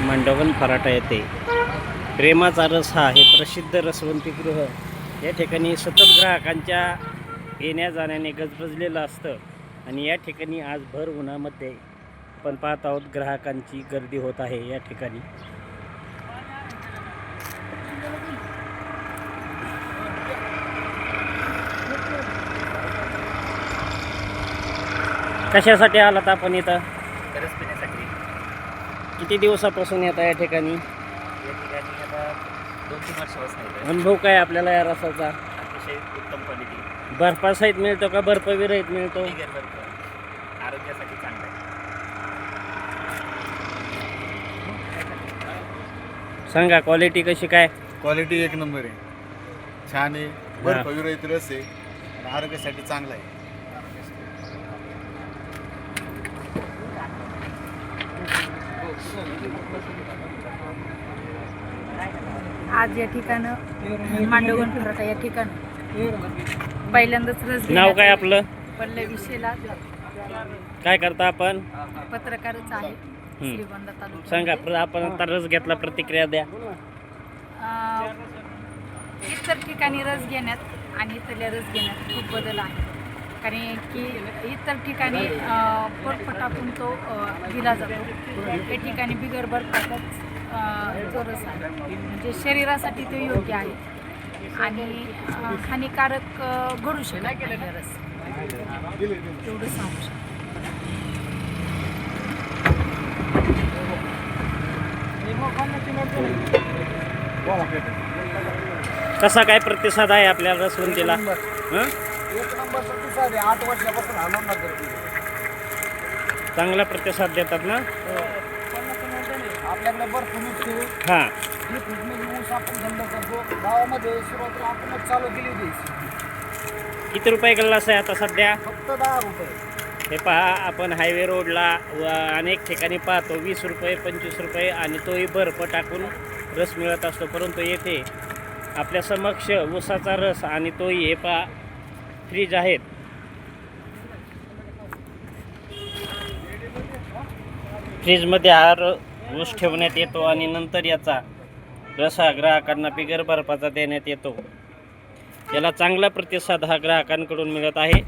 मांडवगण फराटा येथे प्रेमाचा रस हा हे प्रसिद्ध रसवंतीगृह या ठिकाणी सतत ग्राहकांच्या येण्या जाण्याने गजबजलेलं असतं आणि या ठिकाणी आज भर उन्हामध्ये आपण पाहत आहोत ग्राहकांची गर्दी होत आहे या ठिकाणी. कशासाठी आलात आपण इथं? रस पिण्यासाठी. किती दिवसापासून येत आहे या ठिकाणी? या ठिकाणी आता 2-3 वर्षापासून येतोय. अनुभव काय आपल्याला या रसाचा? अतिशय उत्तम क्वालिटी. बर्फासहित मिळतो का बर्फविरहित मिळतो? बिगर बर्फ. आरोग्यासाठी चांगला आहे. सांगा क्वालिटी कशी काय? क्वालिटी एक नंबर आहे, छान आहे, बर्फविरहित रस आहे आणि आरोग्यासाठी चांगला आहे. आज या ठिकाणं मांडवगण फराटा या ठिकाणं पहिल्यांदाच रस नाव काय आपलं? पल्लवी शेला, काय करता आपण? पत्रकारच आहे श्रीगोंदा तालुका. सांगा आपण आता रस घेतला, प्रतिक्रिया द्या. इतर ठिकाणी रस घेण्यात आणि इथल्या रस घेण्यात खूप बदल आहे. कारण की इतर ठिकाणी बर्फ टाकून तो दिला जातो, या ठिकाणी बिगर बर्फाचाच जो रस आहे म्हणजे शरीरासाठी तो योग्य आहे आणि हानिकारक घडू शकत नाही रस, एवढं सांगू शकतो. कसा काय प्रतिसाद आहे आपल्या रसवंतीला? एक नंबर प्रतिसाद आहे. 8 वर्षापासून आनंद करते. चांगला प्रतिसाद देतात ना? आपल्याकडे बर्फ मिळतो, हां. ही फुटण्याची ऊस आपण थंड करतो. गावामध्ये सुरुवातीला आपणच चालू केली होती. किती रुपये गल्लास आहे आता सध्या? फक्त 10 रुपये. हे पहा, आपण हायवे रोडला व अनेक ठिकाणी पाहतो 20 रुपये 25 रुपये आणि तोही बर्फ टाकून रस मिळत असतो, परंतु येथे आपल्या समक्ष ऊसाचा रस आणि तोही हे पहा फ्रीज आहेत. फ्रीजमध्ये हा ऊस ठेवण्यात येतो आणि नंतर याचा रस हा ग्राहकांना बिगर बर्फाचा देण्यात येतो. याला चांगला प्रतिसाद हा ग्राहकांकडून मिळत आहे.